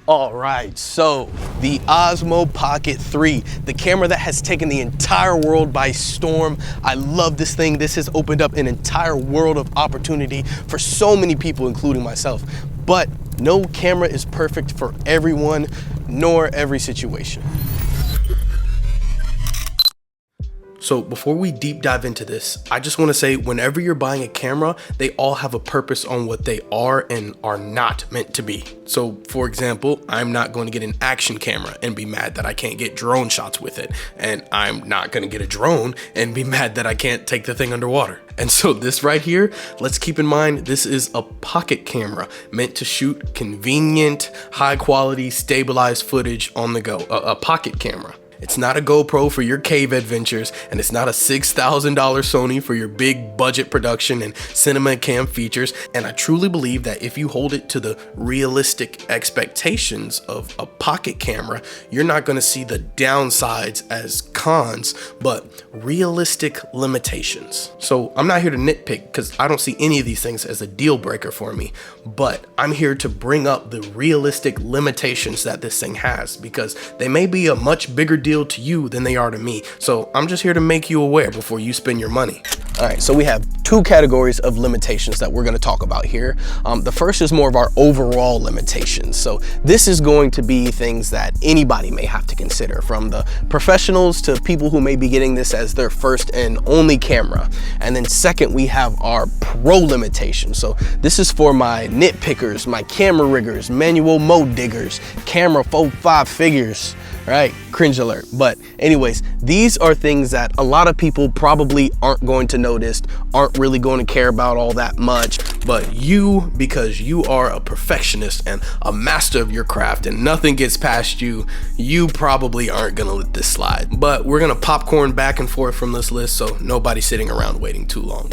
All right, so the Osmo Pocket 3, the camera that has taken the entire world by storm. I love this thing. This has opened up an entire world of opportunity for so many people, including myself. But no camera is perfect for everyone, nor every situation. So before we deep dive into this, I just want to say whenever you're buying a camera, they all have a purpose on what they are and are not meant to be. So for example, I'm not going to get an action camera and be mad that I can't get drone shots with it. And I'm not going to get a drone and be mad that I can't take the thing underwater. And so this right here, let's keep in mind, this is a pocket camera meant to shoot convenient, high quality, stabilized footage on the go, a pocket camera. It's not a GoPro for your cave adventures, and it's not a $6,000 Sony for your big budget production and cinema cam features. And I truly believe that if you hold it to the realistic expectations of a pocket camera, you're not going to see the downsides as cons, but realistic limitations. So I'm not here to nitpick because I don't see any of these things as a deal breaker for me, but I'm here to bring up the realistic limitations that this thing has, because they may be a much bigger deal to you than they are to me. So I'm just here to make you aware before you spend your money. All right, so we have two categories of limitations that we're going to talk about here. The first is more of our overall limitations. So this is going to be things that anybody may have to consider, from the professionals to people who may be getting this as their first and only camera. And then second, we have our pro limitations. So this is for my nitpickers, my camera riggers, manual mode diggers, camera 4-5 figures. Right, cringe alert. But anyways, these are things that a lot of people probably aren't going to notice, aren't really going to care about all that much, but you, because you are a perfectionist and a master of your craft and nothing gets past you, you probably aren't gonna let this slide. But we're gonna popcorn back and forth from this list, so nobody's sitting around waiting too long.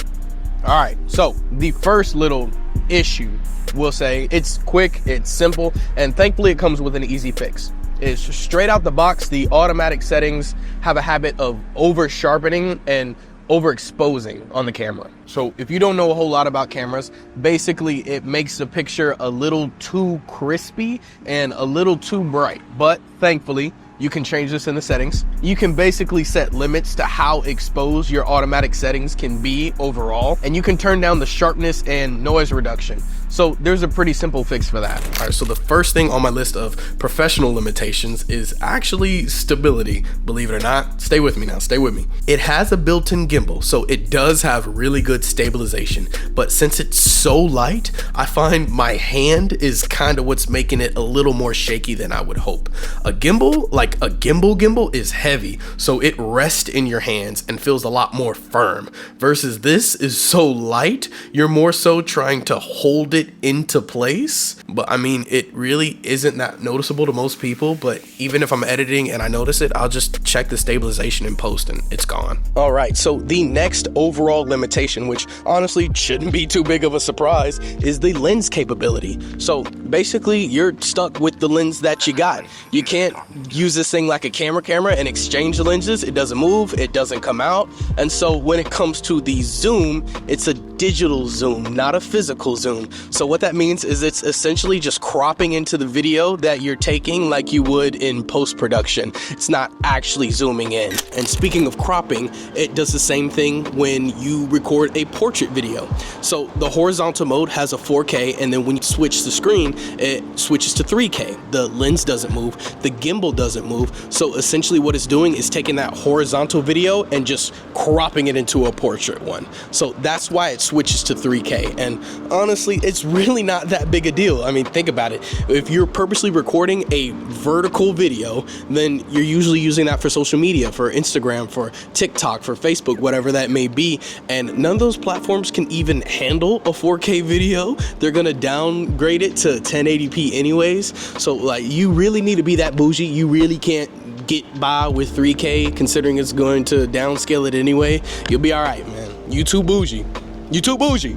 All right, so the first little issue, we'll say it's quick, it's simple, and thankfully it comes with an easy fix. Is straight out the box, the automatic settings have a habit of over sharpening and overexposing on the camera. So if you don't know a whole lot about cameras, basically it makes the picture a little too crispy and a little too bright. But thankfully, you can change this in the settings. You can basically set limits to how exposed your automatic settings can be overall, and you can turn down the sharpness and noise reduction. So there's a pretty simple fix for that. All right, so the first thing on my list of professional limitations is actually stability. Believe it or not, stay with me now, stay with me. It has a built-in gimbal, so it does have really good stabilization, but since it's so light, I find my hand is kind of what's making it a little more shaky than I would hope. A gimbal, like a gimbal is heavy, so it rests in your hands and feels a lot more firm, versus this is so light, you're more so trying to hold it into place. But I mean, it really isn't that noticeable to most people, but even if I'm editing and I notice it, I'll just check the stabilization in post and it's gone. All right, so the next overall limitation, which honestly shouldn't be too big of a surprise, is the lens capability. So basically you're stuck with the lens that you got. You can't use this thing like a camera and exchange the lenses. It doesn't move, it doesn't come out. And so when it comes to the zoom, it's a digital zoom, not a physical zoom. So what that means is it's essentially just cropping into the video that you're taking like you would in post-production. It's not actually zooming in. And speaking of cropping, it does the same thing when you record a portrait video. So the horizontal mode has a 4K, and then when you switch the screen, it switches to 3K. The lens doesn't move, the gimbal doesn't move. So essentially what it's doing is taking that horizontal video and just cropping it into a portrait one. So that's why it switches to 3K. And honestly, it's really not that big a deal. I mean, think about it. If you're purposely recording a vertical video, then you're usually using that for social media, for Instagram, for TikTok, for Facebook, whatever that may be. And none of those platforms can even handle a 4K video. They're gonna downgrade it to 1080p anyways. So like, you really need to be that bougie. You really can't get by with 3K, considering it's going to downscale it anyway. You'll be all right, man. You too bougie. You too bougie.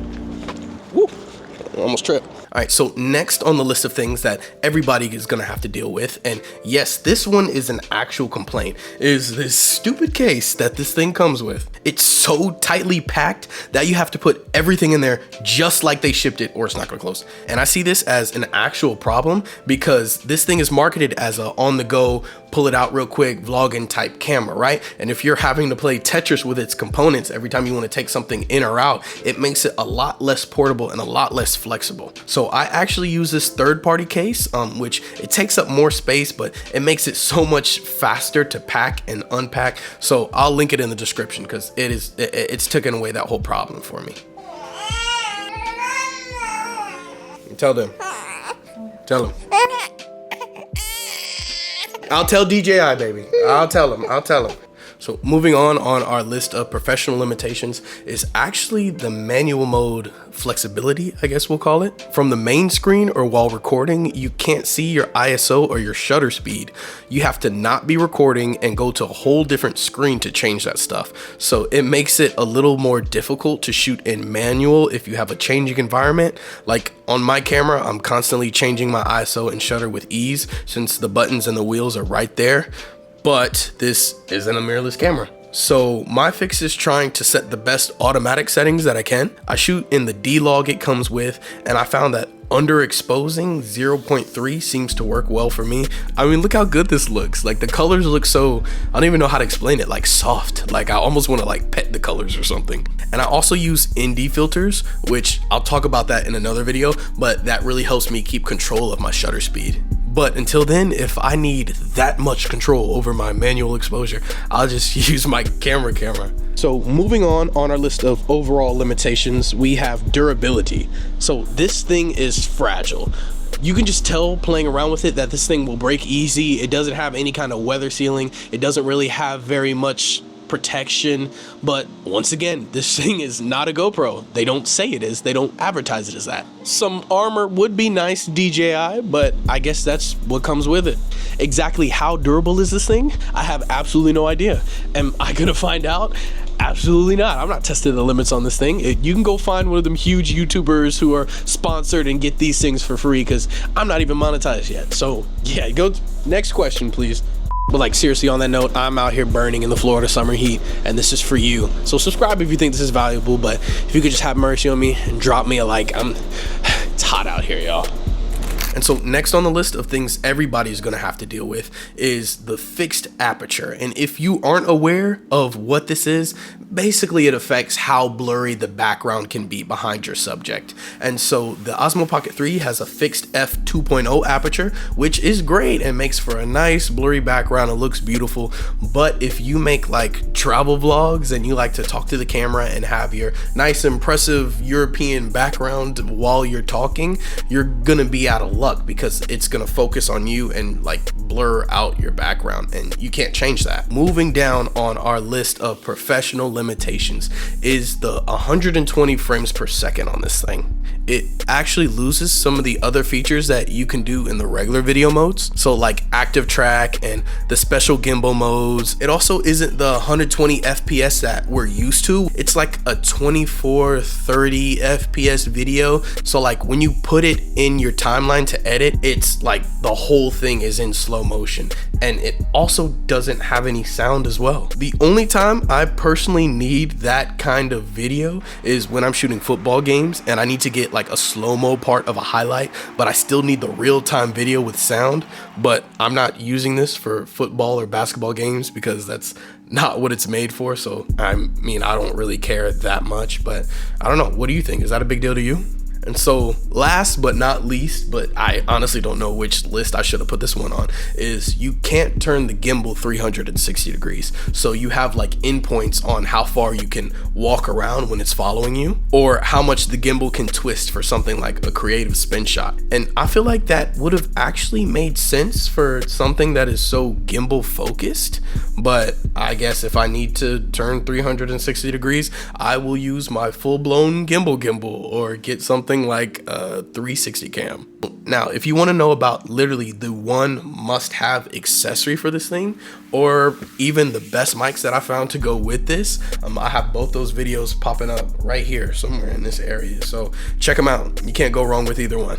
Woo. Almost tripped. All right, so next on the list of things that everybody is gonna have to deal with, and yes, this one is an actual complaint, is this stupid case that this thing comes with. It's so tightly packed that you have to put everything in there just like they shipped it or it's not gonna close. And I see this as an actual problem because this thing is marketed as a on-the-go, pull it out real quick, vlogging type camera, right? And if you're having to play Tetris with its components every time you want to take something in or out, it makes it a lot less portable and a lot less flexible. So I actually use this third-party case, which it takes up more space, but it makes it so much faster to pack and unpack. So I'll link it in the description because it's taken away that whole problem for me. Tell them. Tell them. I'll tell DJI, baby. I'll tell him. So moving on our list of professional limitations is actually the manual mode flexibility, I guess we'll call it. From the main screen or while recording, you can't see your ISO or your shutter speed. You have to not be recording and go to a whole different screen to change that stuff. So it makes it a little more difficult to shoot in manual if you have a changing environment. Like on my camera, I'm constantly changing my ISO and shutter with ease since the buttons and the wheels are right there. But this isn't a mirrorless camera. So my fix is trying to set the best automatic settings that I can. I shoot in the D-Log it comes with, and I found that underexposing 0.3 seems to work well for me. I mean, look how good this looks. Like the colors look so, I don't even know how to explain it, like soft. Like I almost want to like pet the colors or something. And I also use ND filters, which I'll talk about that in another video, but that really helps me keep control of my shutter speed. But until then, if I need that much control over my manual exposure, I'll just use my camera. So moving on our list of overall limitations, we have durability. So this thing is fragile. You can just tell playing around with it that this thing will break easy. It doesn't have any kind of weather sealing. It doesn't really have very much protection, but once again, this thing is not a GoPro. They don't say it is. They don't advertise it as that. Some armor would be nice, DJI, but I guess that's what comes with it. Exactly how durable is this thing? I have absolutely no idea. Am I gonna find out? Absolutely not. I'm not testing the limits on this thing. You can go find one of them huge YouTubers who are sponsored and get these things for free because I'm not even monetized yet. So yeah, go next question, please. But like seriously, on that note, I'm out here burning in the Florida summer heat, and this is for you. So subscribe if you think this is valuable, but if you could just have mercy on me and drop me a like. It's hot out here, y'all. And so next on the list of things everybody's gonna have to deal with is the fixed aperture. And if you aren't aware of what this is, basically it affects how blurry the background can be behind your subject. And so the Osmo Pocket 3 has a fixed f2.0 aperture, which is great and makes for a nice blurry background. It looks beautiful. But if you make like travel vlogs and you like to talk to the camera and have your nice impressive European background while you're talking, you're gonna be out of luck because it's gonna focus on you and like blur out your background, and you can't change that. Moving down on our list of professional limitations is the 120 frames per second on this thing. It actually loses some of the other features that you can do in the regular video modes. So like active track and the special gimbal modes. It also isn't the 120 FPS that we're used to. It's like a 24, 30 FPS video. So like when you put it in your timeline to edit, it's like the whole thing is in slow motion, and it also doesn't have any sound as well. The only time I personally need that kind of video is when I'm shooting football games and I need to get like a slow-mo part of a highlight, but I still need the real-time video with sound. But I'm not using this for football or basketball games because that's not what it's made for. So I mean, I don't really care that much, but I don't know. What do you think? Is that a big deal to you? And so last but not least, but I honestly don't know which list I should have put this one on, is you can't turn the gimbal 360 degrees. So you have like endpoints on how far you can walk around when it's following you, or how much the gimbal can twist for something like a creative spin shot. And I feel like that would have actually made sense for something that is so gimbal focused. But I guess if I need to turn 360 degrees, I will use my full-blown gimbal or get something something like a 360 cam. Now, if you want to know about literally the one must-have accessory for this thing, or even the best mics that I found to go with this, I have both those videos popping up right here somewhere in this area. So check them out. You can't go wrong with either one.